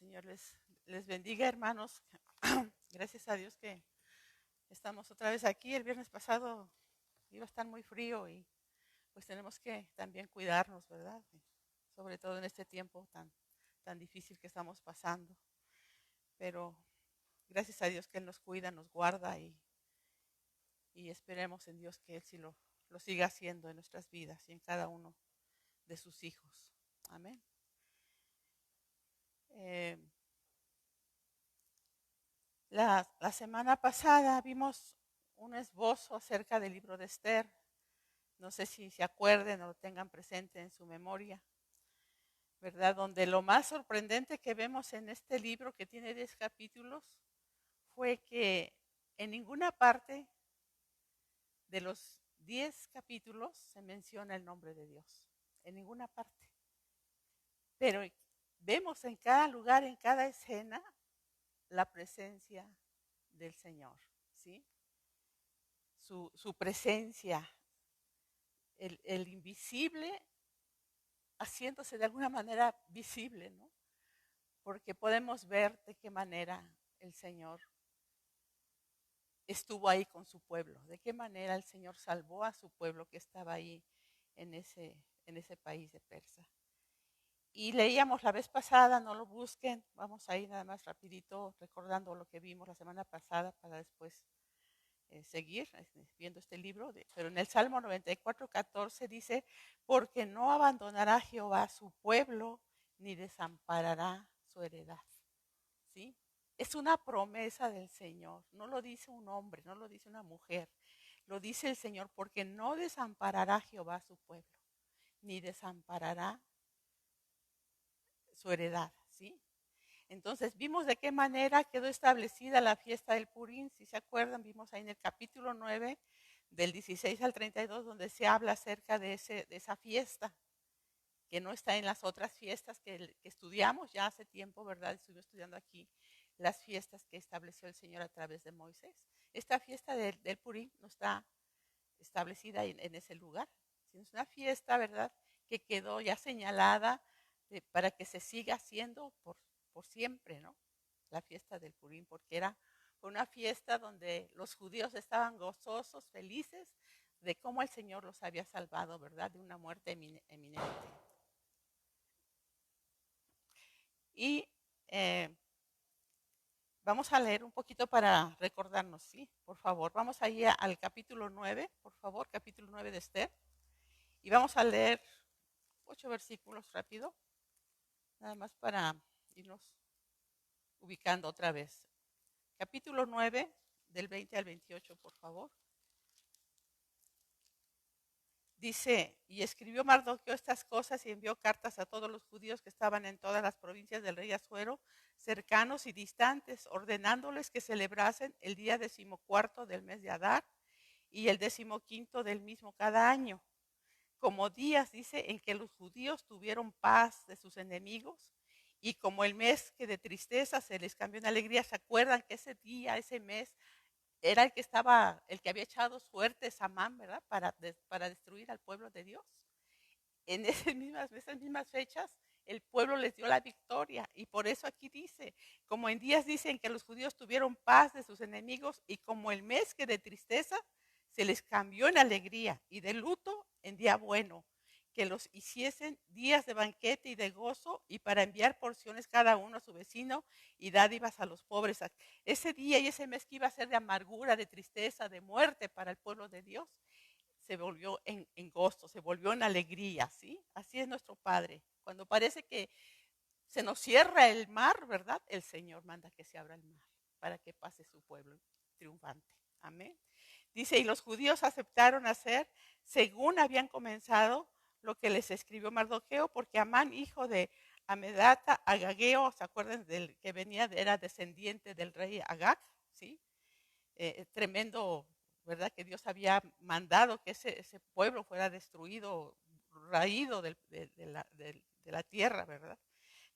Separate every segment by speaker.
Speaker 1: Señor les bendiga, hermanos. Gracias a Dios que estamos otra vez aquí. El viernes pasado iba a estar muy frío y pues tenemos que también cuidarnos, ¿verdad? Sobre todo en este tiempo tan difícil que estamos pasando. Pero gracias a Dios que Él nos cuida, nos guarda y esperemos en Dios que Él sí lo siga haciendo en nuestras vidas y en cada uno de sus hijos. Amén. Eh, la semana pasada vimos un esbozo acerca del libro de Esther. No sé si se acuerden o lo tengan presente en su memoria, ¿verdad? Donde lo más sorprendente que vemos en este libro, que tiene 10 capítulos, fue que en ninguna parte de los 10 capítulos se menciona el nombre de Dios. En ninguna parte. Pero vemos en cada lugar, en cada escena, la presencia del Señor, ¿sí? Su presencia, el invisible haciéndose de alguna manera visible, ¿no? Porque podemos ver de qué manera el Señor estuvo ahí con su pueblo, de qué manera el Señor salvó a su pueblo que estaba ahí en ese país de Persa. Y leíamos la vez pasada, no lo busquen, vamos a ir nada más rapidito recordando lo que vimos la semana pasada para después seguir viendo este libro. Pero en el Salmo 94:14 dice, porque no abandonará Jehová su pueblo, ni desamparará su heredad. ¿Sí? Es una promesa del Señor, no lo dice un hombre, no lo dice una mujer, lo dice el Señor, porque no desamparará Jehová su pueblo, ni desamparará su heredad, ¿sí? Entonces vimos de qué manera quedó establecida la fiesta del Purín, si se acuerdan, vimos ahí en el capítulo 9, del 16 al 32, donde se habla acerca de esa fiesta, que no está en las otras fiestas que estudiamos ya hace tiempo, ¿verdad? Estuvimos estudiando aquí las fiestas que estableció el Señor a través de Moisés. Esta fiesta del Purín no está establecida en ese lugar, sino es una fiesta, ¿verdad?, que quedó ya señalada para que se siga haciendo por siempre, ¿no? La fiesta del Purín, porque fue una fiesta donde los judíos estaban gozosos, felices de cómo el Señor los había salvado, ¿verdad?, de una muerte eminente. Y vamos a leer un poquito para recordarnos, ¿sí? Por favor, vamos a ir al capítulo 9, por favor, capítulo 9 de Esther. Y vamos a leer 8 versículos rápido, nada más para irnos ubicando otra vez. Capítulo 9, del 20 al 28, por favor. Dice, y escribió Mardoqueo estas cosas y envió cartas a todos los judíos que estaban en todas las provincias del rey Asuero, cercanos y distantes, ordenándoles que celebrasen el día 14 del mes de Adar y el 15 del mismo cada año, como días, dice, en que los judíos tuvieron paz de sus enemigos, y como el mes que de tristeza se les cambió en alegría. ¿Se acuerdan que ese día, ese mes, era el que había echado suertes a Amán, ¿verdad? Para destruir al pueblo de Dios. En esas mismas fechas, el pueblo les dio la victoria. Y por eso aquí dice, como en días dicen que los judíos tuvieron paz de sus enemigos, y como el mes que de tristeza se les cambió en alegría, y de luto en día bueno, que los hiciesen días de banquete y de gozo, y para enviar porciones cada uno a su vecino y dádivas a los pobres. Ese día y ese mes que iba a ser de amargura, de tristeza, de muerte para el pueblo de Dios, se volvió en gozo, se volvió en alegría, ¿sí? Así es nuestro Padre. Cuando parece que se nos cierra el mar, ¿verdad? El Señor manda que se abra el mar para que pase su pueblo triunfante. Amén. Dice, y los judíos aceptaron hacer según habían comenzado lo que les escribió Mardoqueo, porque Amán, hijo de Amedata, Agageo, ¿se acuerdan del que venía, era descendiente del rey Agag? ¿Sí? Tremendo, ¿verdad? Que Dios había mandado que ese pueblo fuera destruido, raído de la tierra, ¿verdad?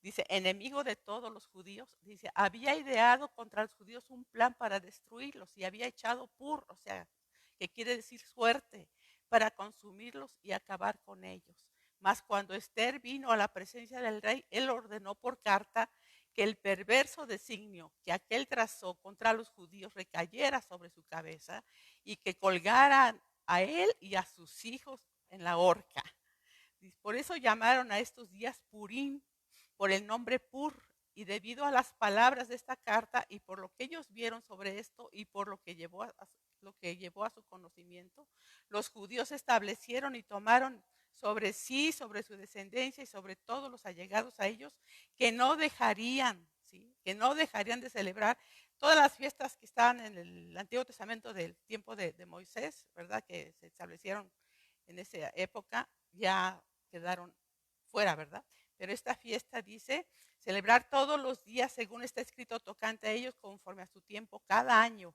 Speaker 1: Dice, enemigo de todos los judíos, dice, había ideado contra los judíos un plan para destruirlos y había echado o sea, que quiere decir suerte, para consumirlos y acabar con ellos. Mas cuando Esther vino a la presencia del rey, él ordenó por carta que el perverso designio que aquel trazó contra los judíos recayera sobre su cabeza y que colgaran a él y a sus hijos en la horca. Por eso llamaron a estos días Purim, por el nombre Pur, y debido a las palabras de esta carta y por lo que ellos vieron sobre esto y por lo que llevó a su conocimiento, los judíos establecieron y tomaron sobre sí, sobre su descendencia y sobre todos los allegados a ellos, que no dejarían, ¿sí? Que no dejarían de celebrar todas las fiestas que estaban en el Antiguo Testamento del tiempo de Moisés, ¿verdad? Que se establecieron en esa época, ya quedaron fuera, ¿verdad? Pero esta fiesta dice, celebrar todos los días según está escrito tocante a ellos conforme a su tiempo cada año,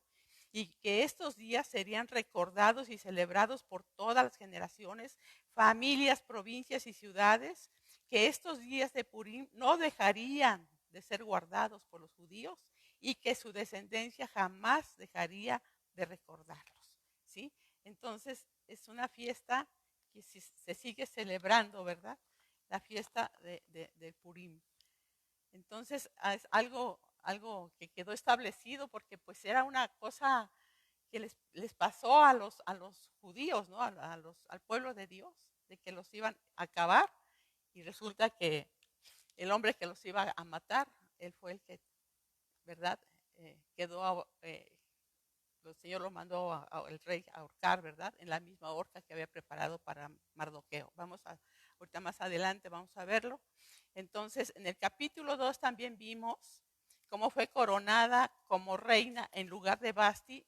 Speaker 1: y que estos días serían recordados y celebrados por todas las generaciones, familias, provincias y ciudades, que estos días de Purim no dejarían de ser guardados por los judíos y que su descendencia jamás dejaría de recordarlos, ¿sí? Entonces es una fiesta que se sigue celebrando, ¿verdad? La fiesta de Purim. Entonces es algo que quedó establecido porque pues era una cosa que les pasó a los judíos, ¿no? Al pueblo de Dios, de que los iban a acabar, y resulta que el hombre que los iba a matar, él fue el que, ¿verdad? Quedó, el Señor lo mandó al rey a ahorcar, ¿verdad? En la misma horca que había preparado para Mardoqueo. Ahorita más adelante vamos a verlo. Entonces, en el capítulo 2 también vimos cómo fue coronada como reina en lugar de Basti,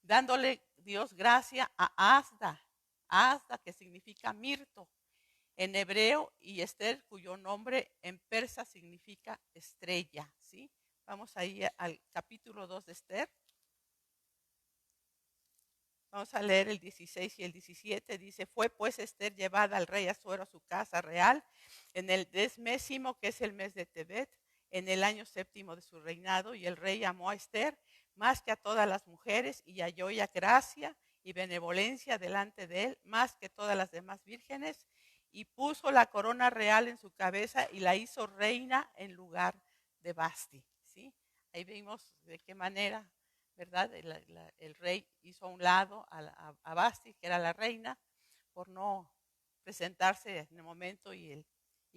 Speaker 1: dándole Dios gracia a Asda, que significa mirto en hebreo, y Esther, cuyo nombre en persa significa estrella, ¿sí? Vamos ahí al capítulo 2 de Esther. Vamos a leer el 16 y el 17. Dice, fue pues Esther llevada al rey Asuero a su casa real en el 10º, que es el mes de Tebet, en el año 7º de su reinado. Y el rey amó a Esther más que a todas las mujeres y halló ya gracia y benevolencia delante de él, más que todas las demás vírgenes. Y puso la corona real en su cabeza y la hizo reina en lugar de Basti. ¿Sí? Ahí vimos de qué manera, ¿verdad? El rey hizo a un lado a Basti, que era la reina, por no presentarse en el momento y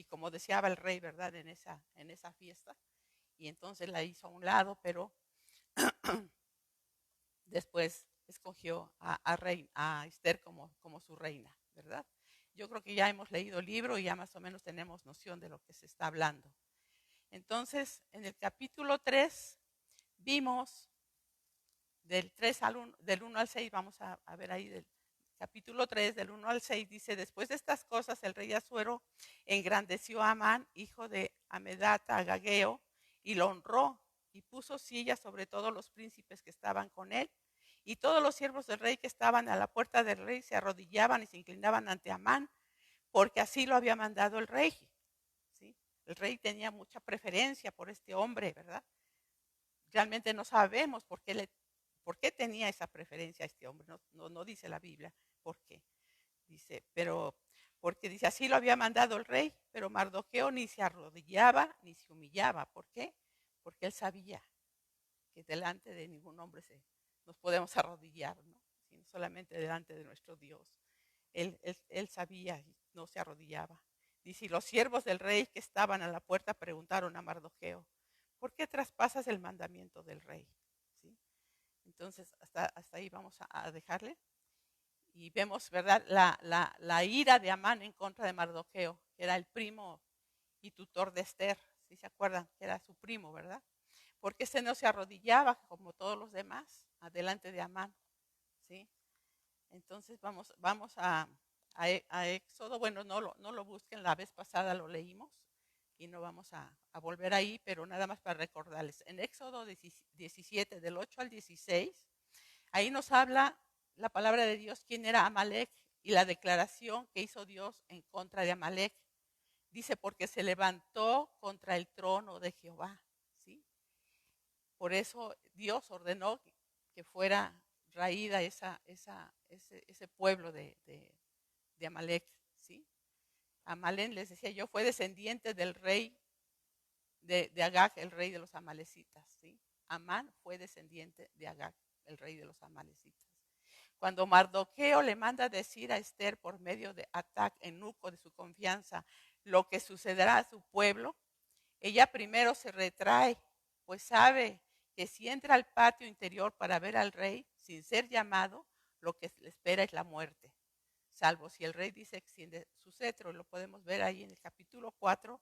Speaker 1: como deseaba el rey, ¿verdad? En esa fiesta. Y entonces la hizo a un lado, pero después escogió a Esther como su reina, ¿verdad? Yo creo que ya hemos leído el libro y ya más o menos tenemos noción de lo que se está hablando. Entonces, en el capítulo 3 vimos del 1 al 6, vamos a ver ahí del capítulo 3, del 1 al 6, dice, después de estas cosas el rey Asuero engrandeció a Amán, hijo de Amedata, Agageo, y lo honró, y puso sillas sobre todos los príncipes que estaban con él, y todos los siervos del rey que estaban a la puerta del rey se arrodillaban y se inclinaban ante Amán, porque así lo había mandado el rey, ¿sí? El rey tenía mucha preferencia por este hombre, ¿verdad? Realmente no sabemos por qué tenía esa preferencia a este hombre. No dice la Biblia por qué. Dice, pero porque dice, así lo había mandado el rey, pero Mardoqueo ni se arrodillaba ni se humillaba. ¿Por qué? Porque él sabía que delante de ningún hombre nos podemos arrodillar, ¿no? Sino solamente delante de nuestro Dios. Él sabía y no se arrodillaba. Dice, y los siervos del rey que estaban a la puerta preguntaron a Mardoqueo, ¿por qué traspasas el mandamiento del rey? ¿Sí? Entonces, hasta ahí vamos a dejarle. Y vemos, ¿verdad?, la ira de Amán en contra de Mardoqueo, que era el primo y tutor de Esther. ¿Sí se acuerdan? Que era su primo, ¿verdad? Porque este no se arrodillaba como todos los demás adelante de Amán. ¿Sí? Entonces vamos a Éxodo. Bueno, no lo busquen, la vez pasada lo leímos y no vamos a volver ahí, pero nada más para recordarles. En Éxodo 17, del 8 al 16, ahí nos habla la palabra de Dios quién era Amalek y la declaración que hizo Dios en contra de Amalek. Dice, porque se levantó contra el trono de Jehová. ¿Sí? Por eso Dios ordenó que fuera raída ese pueblo de Amalek. ¿Sí? Amalek, les decía yo, fue descendiente del rey de Agag, el rey de los amalecitas. ¿Sí? Amán fue descendiente de Agag, el rey de los amalecitas. Cuando Mardoqueo le manda decir a Esther por medio de Atac, eunuco de su confianza, lo que sucederá a su pueblo, ella primero se retrae, pues sabe que si entra al patio interior para ver al rey sin ser llamado, lo que le espera es la muerte. Salvo si el rey dice extiende su cetro, lo podemos ver ahí en el capítulo 4,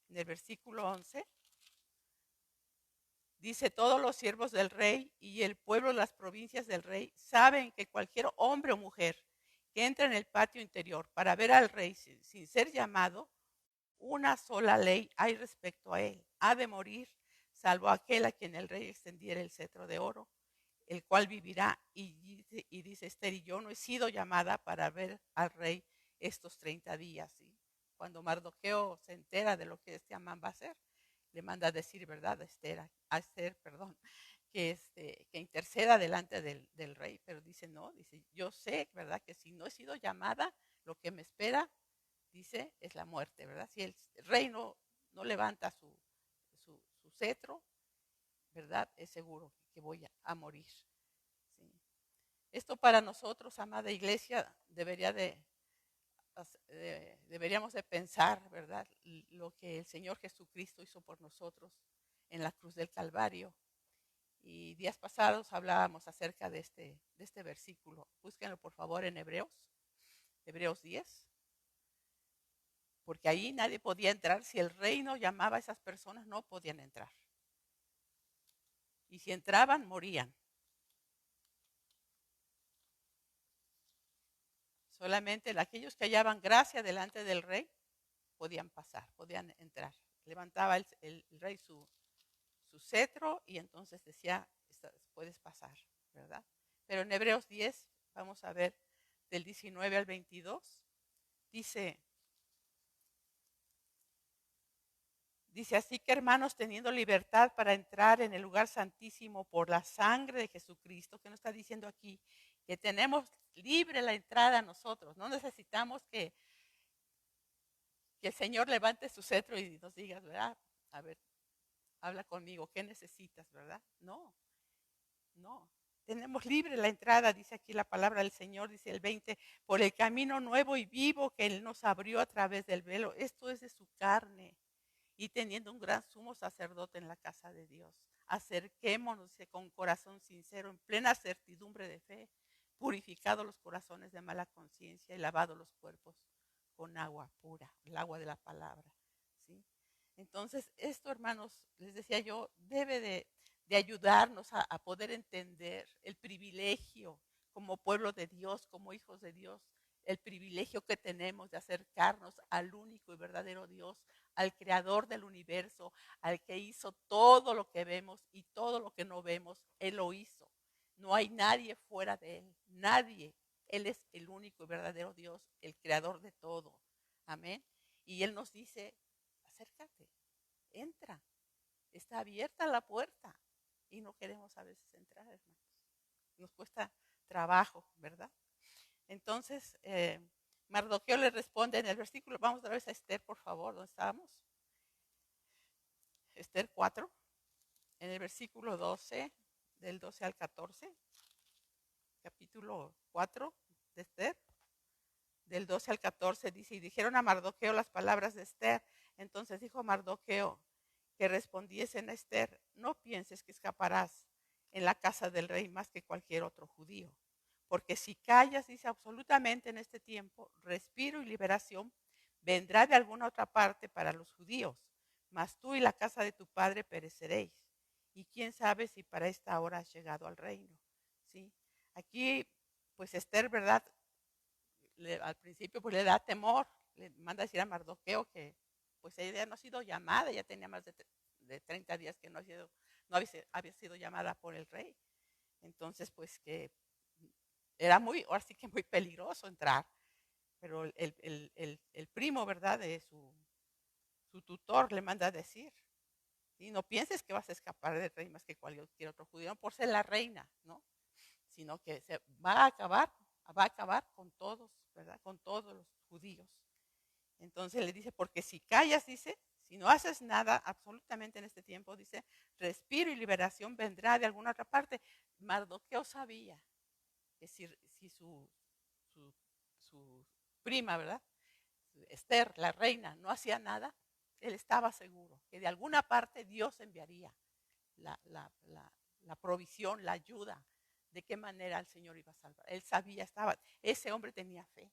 Speaker 1: en el versículo 11. Dice, todos los siervos del rey y el pueblo de las provincias del rey saben que cualquier hombre o mujer que entra en el patio interior para ver al rey sin ser llamado, una sola ley hay respecto a él. Ha de morir, salvo aquel a quien el rey extendiera el cetro de oro, el cual vivirá. Y dice Esther, y yo no he sido llamada para ver al rey estos 30 días. ¿Sí? Cuando Mardoqueo se entera de lo que este Amán va a hacer, le manda a decir, ¿verdad? A Esther, perdón, que interceda delante del rey. Pero dice, no, dice, yo sé, ¿verdad? Que si no he sido llamada, lo que me espera, dice, es la muerte, ¿verdad? Si el rey no levanta su cetro, ¿verdad? Es seguro que voy a morir. ¿Sí? Esto para nosotros, amada iglesia, deberíamos de pensar, ¿verdad? Lo que el Señor Jesucristo hizo por nosotros en la cruz del Calvario. Y días pasados hablábamos acerca de este versículo. Búsquenlo por favor en Hebreos 10. Porque ahí nadie podía entrar. Si el rey no llamaba a esas personas, no podían entrar. Y si entraban, morían. Solamente aquellos que hallaban gracia delante del rey podían pasar, podían entrar. Levantaba el rey su cetro y entonces decía, puedes pasar, ¿verdad? Pero en Hebreos 10, vamos a ver del 19 al 22, dice, así que hermanos, teniendo libertad para entrar en el lugar santísimo por la sangre de Jesucristo, que nos está diciendo aquí, que tenemos libre la entrada a nosotros, no necesitamos que el Señor levante su cetro y nos diga, ¿verdad? A ver, habla conmigo, ¿qué necesitas, verdad? No. Tenemos libre la entrada, dice aquí la palabra del Señor, dice el 20, por el camino nuevo y vivo que Él nos abrió a través del velo. Esto es de su carne. Y teniendo un gran sumo sacerdote en la casa de Dios, acerquémonos con corazón sincero, en plena certidumbre de fe, purificados los corazones de mala conciencia y lavados los cuerpos con agua pura, el agua de la palabra. ¿Sí? Entonces, esto, hermanos, les decía yo, debe de ayudarnos a poder entender el privilegio como pueblo de Dios, como hijos de Dios, el privilegio que tenemos de acercarnos al único y verdadero Dios, al creador del universo, al que hizo todo lo que vemos y todo lo que no vemos, Él lo hizo. No hay nadie fuera de Él, nadie. Él es el único y verdadero Dios, el creador de todo. Amén. Y Él nos dice, acércate, entra, está abierta la puerta. Y no queremos a veces entrar, hermanos. Nos cuesta trabajo, ¿verdad? Entonces, Mardoqueo le responde en el versículo, vamos otra vez a Esther, por favor, ¿dónde estábamos? Esther 4, en el versículo 12, del 12 al 14, capítulo 4 de Esther, del 12 al 14 dice, y dijeron a Mardoqueo las palabras de Esther. Entonces dijo Mardoqueo que respondiesen a Esther, no pienses que escaparás en la casa del rey más que cualquier otro judío. Porque si callas, dice, absolutamente en este tiempo, respiro y liberación vendrá de alguna otra parte para los judíos, mas tú y la casa de tu padre pereceréis. Y quién sabe si para esta hora has llegado al reino. ¿Sí? Aquí, pues Esther, ¿verdad? Al principio pues le da temor, le manda a decir a Mardoqueo que pues ella no ha sido llamada, ya tenía más de 30 días que no había sido llamada por el rey. Entonces pues que era ahora sí que muy peligroso entrar, pero el primo, ¿verdad? De su tutor le manda a decir, y no pienses que vas a escapar del rey más que cualquier otro judío, no por ser la reina, ¿no? Sino que se va a acabar con todos, ¿verdad? Con todos los judíos. Entonces le dice, porque si callas, dice, Si no haces nada absolutamente en este tiempo, dice, respiro y liberación vendrá de alguna otra parte. Mardoqueo sabía que si su, su prima, ¿verdad? Esther, la reina, no hacía nada, él estaba seguro que de alguna parte Dios enviaría la provisión, la ayuda, de qué manera el Señor iba a salvar. Él sabía, ese hombre tenía fe.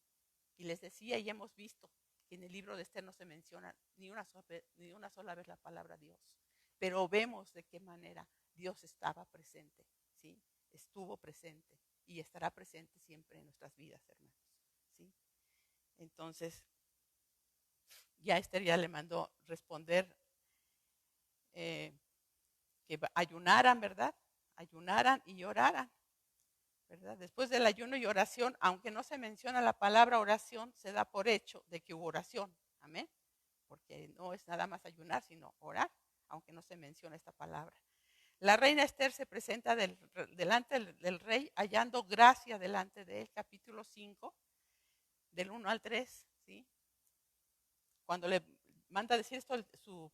Speaker 1: Y les decía, y hemos visto que en el libro de Esther no se menciona ni una sola vez la palabra Dios. Pero vemos de qué manera Dios estaba presente, ¿sí? Estuvo presente y estará presente siempre en nuestras vidas, hermanos, ¿sí? Entonces, ya Esther ya le mandó responder que ayunaran, ¿verdad? Ayunaran y oraran, ¿verdad? Después del ayuno y oración, aunque no se menciona la palabra oración, se da por hecho de que hubo oración. Amén. Porque no es nada más ayunar, sino orar, aunque no se menciona esta palabra. La reina Esther se presenta delante del rey, hallando gracia delante de él, capítulo 5, del 1 al 3, ¿sí? Cuando le manda decir esto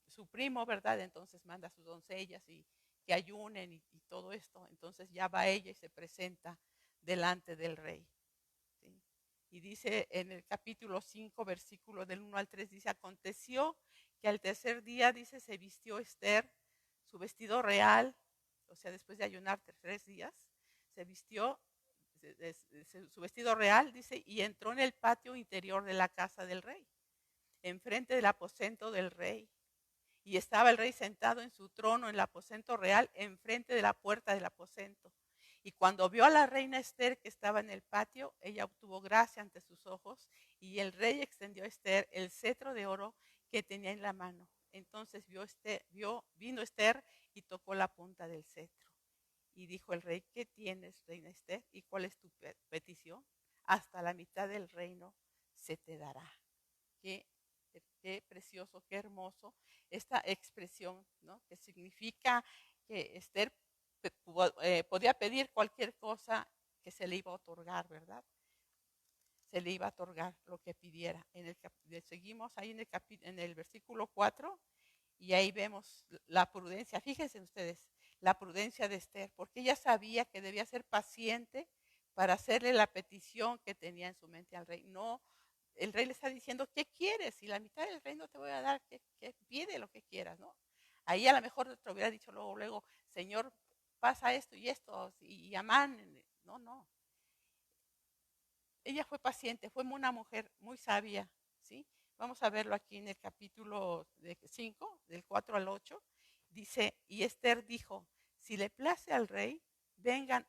Speaker 1: su primo, ¿verdad? Entonces manda a sus doncellas y que ayunen y todo esto. Entonces ya va ella y se presenta delante del rey, ¿sí? Y dice en el capítulo 5, versículo del 1 al 3, dice, aconteció que al tercer día, dice, se vistió Esther su vestido real, o sea, después de ayunar 3 días, se vistió su vestido real, dice, y entró en el patio interior de la casa del rey, enfrente del aposento del rey. Y estaba el rey sentado en su trono en el aposento real, enfrente de la puerta del aposento. Y cuando vio a la reina Esther que estaba en el patio, ella obtuvo gracia ante sus ojos, y el rey extendió a Esther el cetro de oro que tenía en la mano. Entonces vino Esther y tocó la punta del cetro. Y dijo el rey, ¿qué tienes, reina Esther? ¿Y cuál es tu petición? Hasta la mitad del reino se te dará. Qué, qué precioso, qué hermoso esta expresión, ¿no? Que significa que Esther podía pedir cualquier cosa que se le iba a otorgar, ¿verdad? Se le iba a otorgar lo que pidiera. Seguimos ahí en el versículo 4 y ahí vemos la prudencia. Fíjense ustedes, la prudencia de Esther, porque ella sabía que debía ser paciente para hacerle la petición que tenía en su mente al rey. No, el rey le está diciendo, ¿qué quieres? Y la mitad del reino te voy a dar, que pide lo que quieras, ¿no? Ahí a lo mejor te hubiera dicho luego, Señor, pasa esto y esto, y Amán, no. Ella fue paciente, fue una mujer muy sabia, ¿sí? Vamos a verlo aquí en el capítulo 5, del 4 al 8. Dice, y Esther dijo, si le place al rey, vengan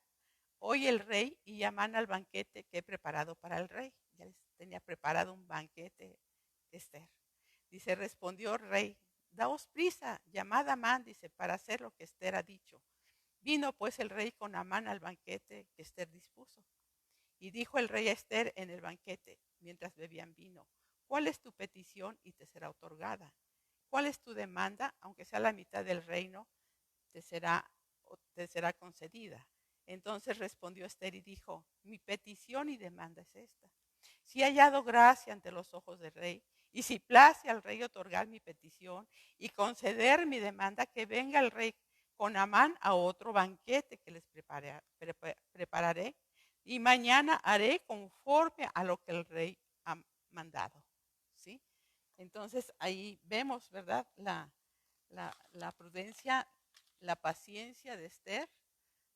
Speaker 1: hoy el rey y llaman al banquete que he preparado para el rey. Ya les tenía preparado un banquete Esther. Dice, respondió el rey, daos prisa, llamad a Amán, dice, para hacer lo que Esther ha dicho. Vino pues el rey con Amán al banquete que Esther dispuso. Y dijo el rey a Esther en el banquete, mientras bebían vino, ¿cuál es tu petición y te será otorgada? ¿Cuál es tu demanda? Aunque sea la mitad del reino, te será concedida. Entonces respondió Esther y dijo, mi petición y demanda es esta. Si he hallado gracia ante los ojos del rey, y si place al rey otorgar mi petición y conceder mi demanda, que venga el rey con Amán a otro banquete que les prepararé, y mañana haré conforme a lo que el rey ha mandado. ¿Sí? Entonces ahí vemos, ¿verdad? La prudencia, la paciencia de Esther,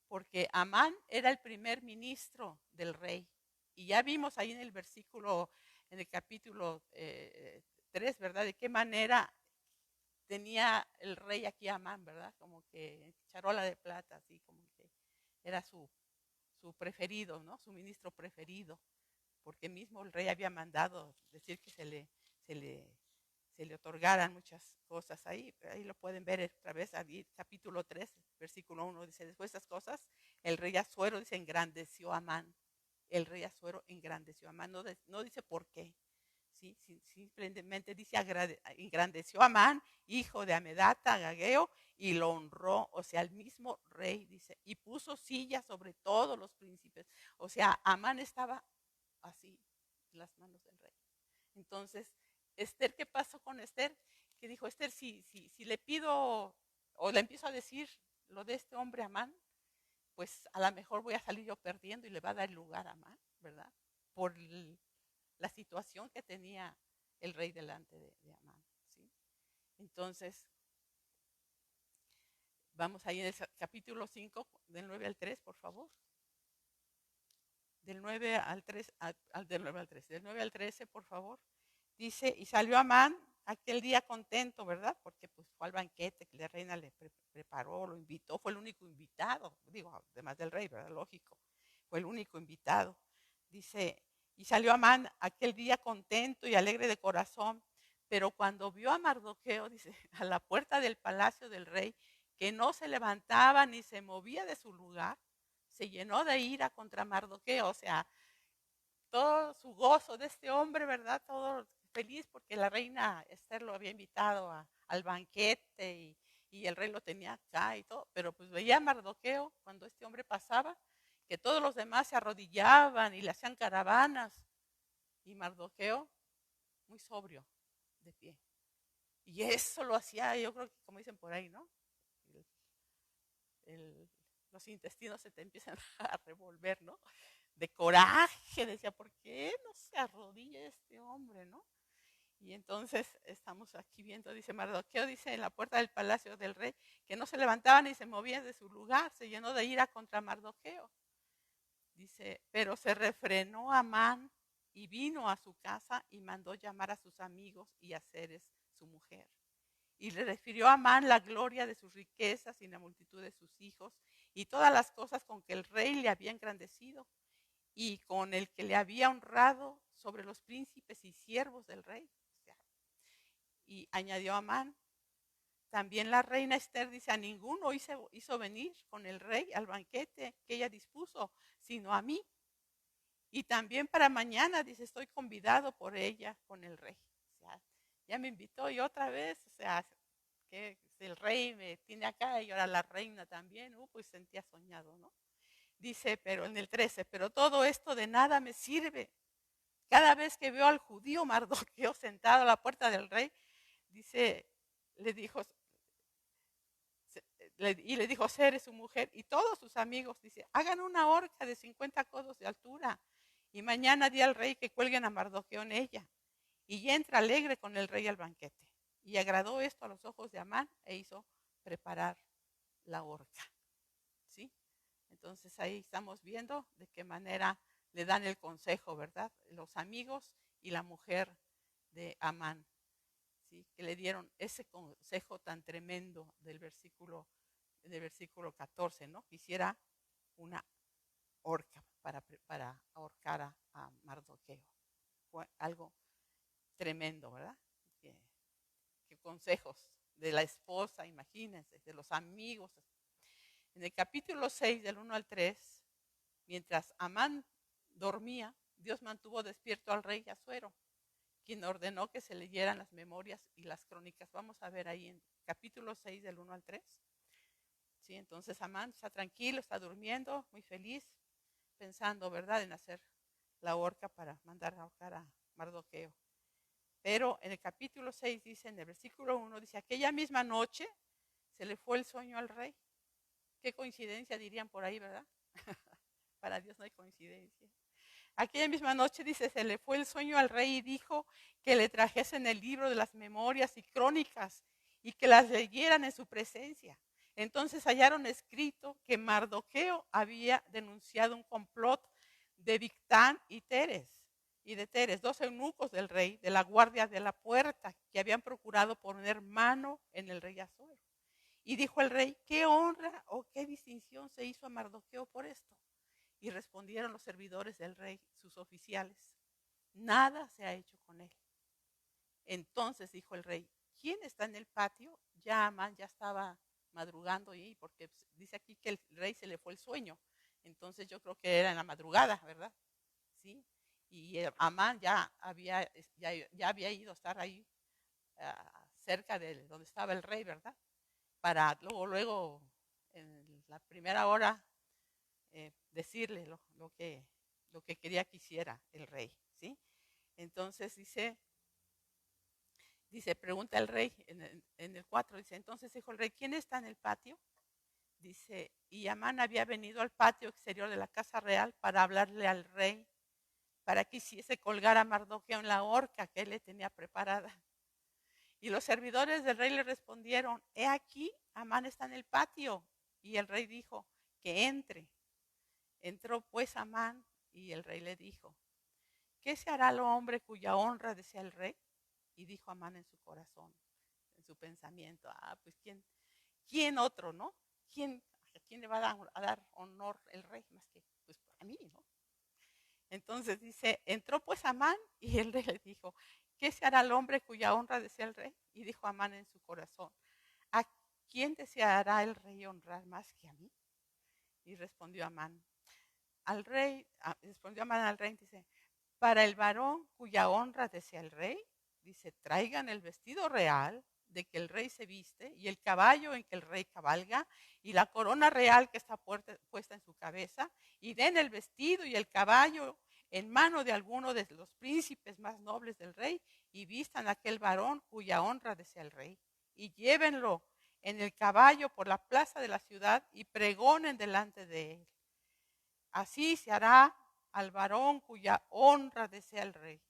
Speaker 1: porque Amán era el primer ministro del rey. Y ya vimos ahí en el versículo, en el capítulo 3, ¿verdad? De qué manera tenía el rey aquí a Amán, ¿verdad? Como que charola de plata, así como que era su preferido, ¿no? Su ministro preferido, porque mismo el rey había mandado decir que se le otorgaran muchas cosas ahí. Ahí lo pueden ver otra vez, ahí, capítulo 3, versículo 1, dice, después de estas cosas, el rey Asuero, dice, engrandeció a Amán. El rey Asuero engrandeció a Amán, no dice por qué. ¿Sí? Simplemente dice, engrandeció a Amán, hijo de Amedata, Agageo, y lo honró, o sea, el mismo rey, dice, y puso sillas sobre todos los príncipes. O sea, Amán estaba así en las manos del rey. Entonces, Esther, ¿qué pasó con Esther? que dijo, Esther, si le pido o le empiezo a decir lo de este hombre Amán, pues a lo mejor voy a salir yo perdiendo y le va a dar lugar a Amán, ¿verdad? Por la situación que tenía el rey delante de Amán, ¿sí? Entonces, vamos ahí en el capítulo 5, del 9 al 3, por favor. Del 9 al 3, del 9 al 13, del 9 al 13, por favor. Dice, y salió Amán aquel día contento, ¿verdad? Porque pues fue al banquete que la reina le preparó, lo invitó, fue el único invitado, digo, además del rey, ¿verdad? Lógico, fue el único invitado. Dice, y salió Amán aquel día contento y alegre de corazón, pero cuando vio a Mardoqueo, dice, a la puerta del palacio del rey, que no se levantaba ni se movía de su lugar, se llenó de ira contra Mardoqueo, o sea, todo su gozo de este hombre, ¿verdad? Todo feliz porque la reina Esther lo había invitado al banquete y el rey lo tenía acá y todo, pero pues veía a Mardoqueo cuando este hombre pasaba, que todos los demás se arrodillaban y le hacían caravanas y Mardoqueo muy sobrio de pie. Y eso lo hacía, yo creo que como dicen por ahí, ¿no? El, el, los intestinos se te empiezan a revolver, ¿no? De coraje, decía, ¿por qué no se arrodilla este hombre, no? Y entonces estamos aquí viendo, dice Mardoqueo, dice en la puerta del palacio del rey, que no se levantaba ni se movía de su lugar, se llenó de ira contra Mardoqueo. Dice, pero se refrenó Amán y vino a su casa y mandó llamar a sus amigos y a Zeres, su mujer. Y le refirió a Amán la gloria de sus riquezas y la multitud de sus hijos y todas las cosas con que el rey le había engrandecido y con el que le había honrado sobre los príncipes y siervos del rey. O sea, y añadió Amán, también la reina Esther dice, a ninguno hizo venir con el rey al banquete que ella dispuso, sino a mí. Y también para mañana, dice, estoy convidado por ella con el rey. O sea, ya me invitó y otra vez, o sea, que el rey me tiene acá y ahora la reina también, pues sentía soñado, ¿no? Dice, pero en el 13, pero todo esto de nada me sirve. Cada vez que veo al judío Mardoqueo sentado a la puerta del rey, dice, le dijo, y le dijo Ceres, su mujer, y todos sus amigos, dice, hagan una horca de 50 codos de altura, y mañana di al rey que cuelguen a Mardoqueo en ella. Y entra alegre con el rey al banquete. Y agradó esto a los ojos de Amán e hizo preparar la horca. ¿Sí? Entonces ahí estamos viendo de qué manera le dan el consejo, ¿verdad? Los amigos y la mujer de Amán, ¿sí? Que le dieron ese consejo tan tremendo del versículo 14, ¿no? Que hiciera una horca para ahorcar a Mardoqueo. Fue algo tremendo, ¿verdad? Que consejos de la esposa, imagínense, de los amigos. En el capítulo 6, del 1 al 3, mientras Amán dormía, Dios mantuvo despierto al rey Asuero, quien ordenó que se leyeran las memorias y las crónicas. Vamos a ver ahí en capítulo 6, del 1 al 3. ¿Sí? Entonces Amán está tranquilo, está durmiendo, muy feliz, pensando, ¿verdad?, en hacer la horca para mandar a ahorcar a Mardoqueo. Pero en el capítulo 6 dice, en el versículo 1, dice, aquella misma noche se le fue el sueño al rey. Qué coincidencia dirían por ahí, ¿verdad? Para Dios no hay coincidencia. Aquella misma noche, dice, se le fue el sueño al rey y dijo que le trajesen el libro de las memorias y crónicas y que las leyeran en su presencia. Entonces hallaron escrito que Mardoqueo había denunciado un complot de Bigtán y de Teres, dos eunucos del rey, de la guardia de la puerta, que habían procurado poner mano en el rey Asuero. Y dijo el rey, ¿qué honra o qué distinción se hizo a Mardoqueo por esto? Y respondieron los servidores del rey, sus oficiales, nada se ha hecho con él. Entonces dijo el rey, ¿quién está en el patio? Ya Amán ya estaba madrugando y porque dice aquí que el rey se le fue el sueño. Entonces yo creo que era en la madrugada, ¿verdad? Sí. Y Amán ya había ido a estar ahí cerca de donde estaba el rey, ¿verdad? Para luego en la primera hora decirle lo que quería que hiciera el rey, ¿sí? Entonces dice Dice, pregunta el rey en el 4, dice, entonces dijo el rey, ¿quién está en el patio? Dice, y Amán había venido al patio exterior de la casa real para hablarle al rey, para que hiciese colgar a Mardoqueo en la horca que él le tenía preparada. Y los servidores del rey le respondieron, he aquí, Amán está en el patio. Y el rey dijo, que entre. Entró pues Amán y el rey le dijo, ¿qué se hará al hombre cuya honra desea el rey? Y dijo Amán en su corazón, en su pensamiento, pues ¿quién otro, no? ¿A quién le va a dar honor el rey más que pues a mí, no? Entonces dice, entró pues Amán y el rey le dijo, ¿qué se hará al hombre cuya honra desea el rey? Y dijo Amán en su corazón, ¿a quién deseará el rey honrar más que a mí? Y respondió Amán al rey, dice, para el varón cuya honra desea el rey, dice, traigan el vestido real de que el rey se viste y el caballo en que el rey cabalga y la corona real que está puesta en su cabeza y den el vestido y el caballo en mano de alguno de los príncipes más nobles del rey y vistan a aquel varón cuya honra desea el rey y llévenlo en el caballo por la plaza de la ciudad y pregonen delante de él. Así se hará al varón cuya honra desea el rey.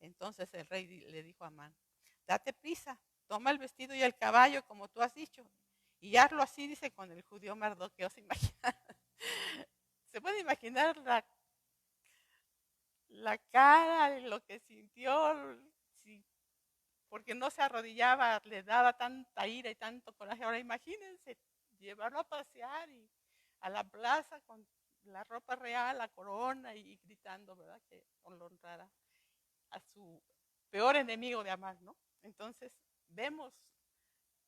Speaker 1: Entonces el rey le dijo a Amán, date prisa, toma el vestido y el caballo como tú has dicho. Y hazlo así, dice, con el judío Mardoqueo. Se puede imaginar la cara de lo que sintió, sí, porque no se arrodillaba, le daba tanta ira y tanto coraje. Ahora imagínense llevarlo a pasear y a la plaza con la ropa real, la corona y gritando, ¿verdad? Que lo honrara a su peor enemigo de Amán, ¿no? Entonces vemos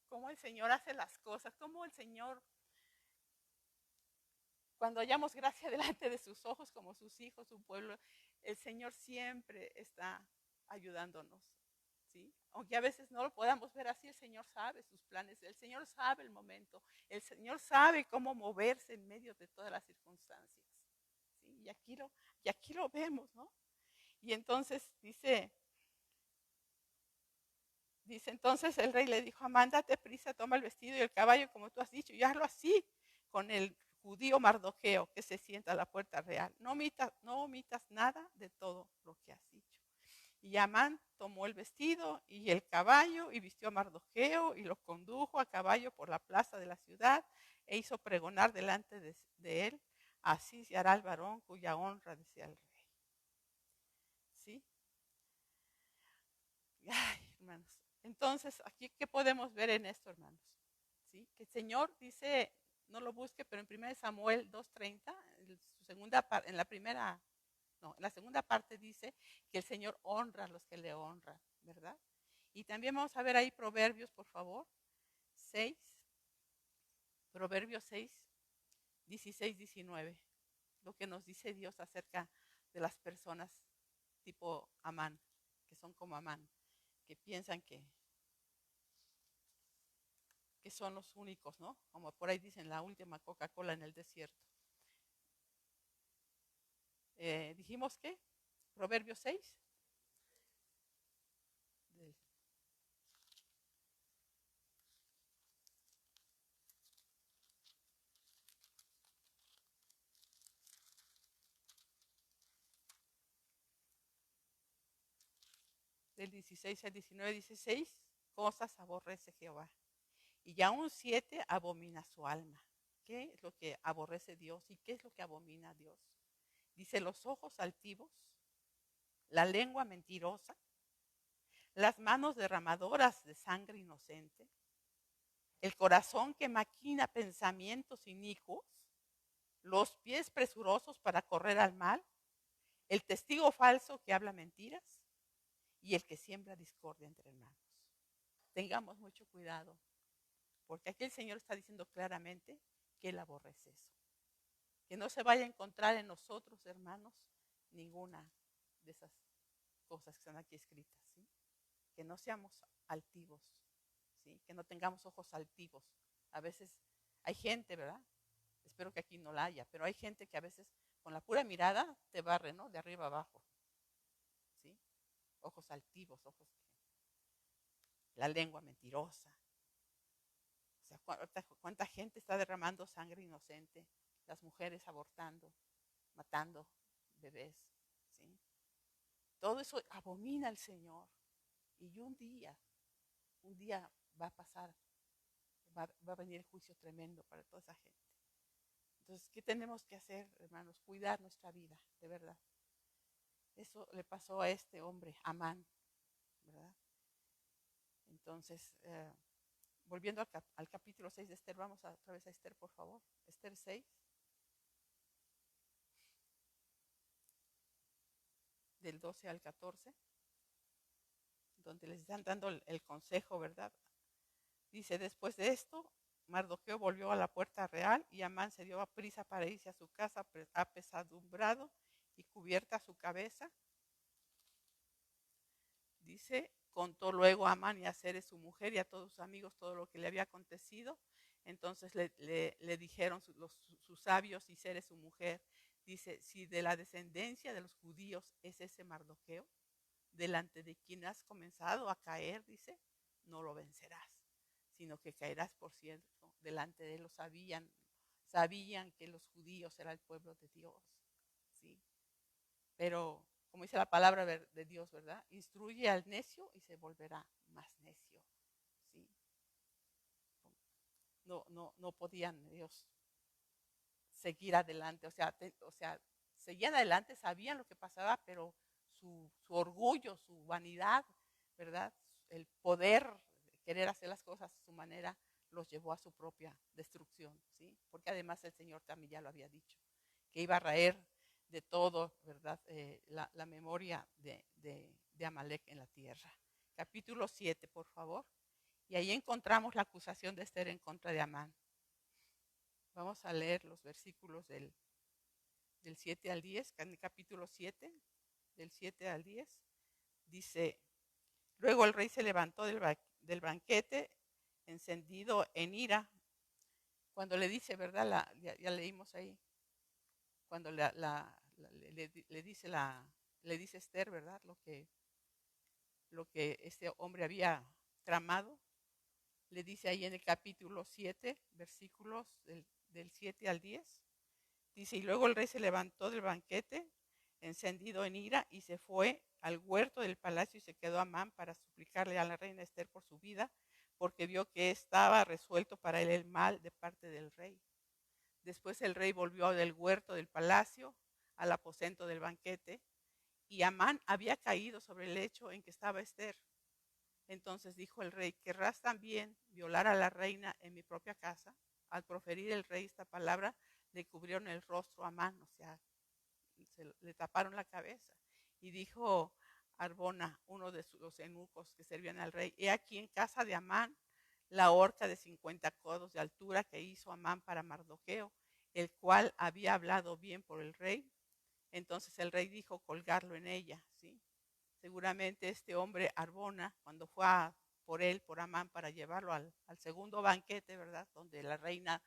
Speaker 1: cómo el Señor hace las cosas, cómo el Señor, cuando hallamos gracia delante de sus ojos como sus hijos, su pueblo, el Señor siempre está ayudándonos, ¿sí? Aunque a veces no lo podamos ver así, el Señor sabe sus planes, el Señor sabe el momento, el Señor sabe cómo moverse en medio de todas las circunstancias, ¿sí? Y aquí lo vemos, ¿no? Y entonces dice entonces el rey le dijo, Amán, date prisa, toma el vestido y el caballo como tú has dicho, y hazlo así con el judío Mardoqueo que se sienta a la puerta real. No omitas nada de todo lo que has dicho. Y Amán tomó el vestido y el caballo y vistió a Mardoqueo y lo condujo a caballo por la plaza de la ciudad e hizo pregonar delante de él, así se hará el varón cuya honra desea el rey. ¿Sí? Ay, hermanos. Entonces, aquí, ¿qué podemos ver en esto, hermanos? ¿Sí? Que el Señor dice, no lo busque, pero en 1 Samuel 2:30, en la segunda parte dice que el Señor honra a los que le honran, ¿verdad? Y también vamos a ver ahí Proverbios, por favor, 6, Proverbios 6, 16, 19, lo que nos dice Dios acerca de las personas tipo Amán, que son como Amán, que piensan que son los únicos, ¿no? Como por ahí dicen, la última Coca-Cola en el desierto. Dijimos que Proverbios 6, del 16 al 19, dice 6 cosas aborrece Jehová. Y aún 7 abomina su alma. ¿Qué es lo que aborrece Dios y qué es lo que abomina Dios? Dice los ojos altivos, la lengua mentirosa, las manos derramadoras de sangre inocente, el corazón que maquina pensamientos inicuos, los pies presurosos para correr al mal, el testigo falso que habla mentiras y el que siembra discordia entre hermanos. Tengamos mucho cuidado, porque aquí el Señor está diciendo claramente que Él aborrece eso. Que no se vaya a encontrar en nosotros, hermanos, ninguna de esas cosas que están aquí escritas, ¿sí? Que no seamos altivos, ¿sí? Que no tengamos ojos altivos. A veces hay gente, ¿verdad? Espero que aquí no la haya, pero hay gente que a veces con la pura mirada te barre, ¿no? De arriba abajo, ¿sí? Ojos altivos, ojos la lengua mentirosa. O sea, cuánta gente está derramando sangre inocente, las mujeres abortando, matando bebés, ¿sí? Todo eso abomina al Señor. Y un día va a pasar, va a venir el juicio tremendo para toda esa gente. Entonces, ¿qué tenemos que hacer, hermanos? Cuidar nuestra vida, de verdad. Eso le pasó a este hombre, Amán, ¿verdad? Entonces, volviendo al capítulo 6 de Esther, vamos otra vez a Esther, por favor. Esther 6. Del 12 al 14, donde les están dando el consejo, ¿verdad? Dice, después de esto, Mardoqueo volvió a la puerta real y Amán se dio a prisa para irse a su casa apesadumbrado y cubierta su cabeza. Dice, contó luego a Amán y a Zeres su mujer y a todos sus amigos todo lo que le había acontecido. Entonces le dijeron sus sabios y Zeres su mujer, dice, si de la descendencia de los judíos es ese Mardoqueo, delante de quien has comenzado a caer, dice, no lo vencerás, sino que caerás por cierto. Delante de él lo sabían que los judíos eran el pueblo de Dios, ¿sí? Pero, como dice la palabra de Dios, ¿verdad? Instruye al necio y se volverá más necio, ¿sí? No podían ellos seguir adelante, o sea, seguían adelante, sabían lo que pasaba, pero su orgullo, su vanidad, ¿verdad? El poder querer hacer las cosas a su manera los llevó a su propia destrucción, ¿sí? Porque además el Señor también ya lo había dicho, que iba a raer de todo, ¿verdad? La memoria de Amalek en la tierra. Capítulo 7, por favor. Y ahí encontramos la acusación de Esther en contra de Amán. Vamos a leer los versículos del 7 al 10, en el capítulo 7, del 7 al 10. Dice, luego el rey se levantó del banquete encendido en ira. Cuando le dice, ¿verdad? Ya leímos ahí. Cuando le dice Esther, ¿verdad? Lo que este hombre había tramado. Le dice ahí en el capítulo 7, versículos del 7 al 10. Dice, y luego el rey se levantó del banquete, encendido en ira, y se fue al huerto del palacio y se quedó Amán para suplicarle a la reina Esther por su vida, porque vio que estaba resuelto para él el mal de parte del rey. Después el rey volvió del huerto del palacio al aposento del banquete, y Amán había caído sobre el lecho en que estaba Esther. Entonces dijo el rey, ¿querrás también violar a la reina en mi propia casa? Al proferir el rey esta palabra, le cubrieron el rostro a Amán, o sea, le taparon la cabeza. Y dijo Arbona, uno de los eunucos que servían al rey, he aquí en casa de Amán la horca de 50 codos de altura que hizo Amán para Mardoqueo, el cual había hablado bien por el rey. Entonces el rey dijo colgarlo en ella, ¿sí? Seguramente este hombre Arbona, cuando fue por Amán, para llevarlo al segundo banquete, ¿verdad? Donde la reina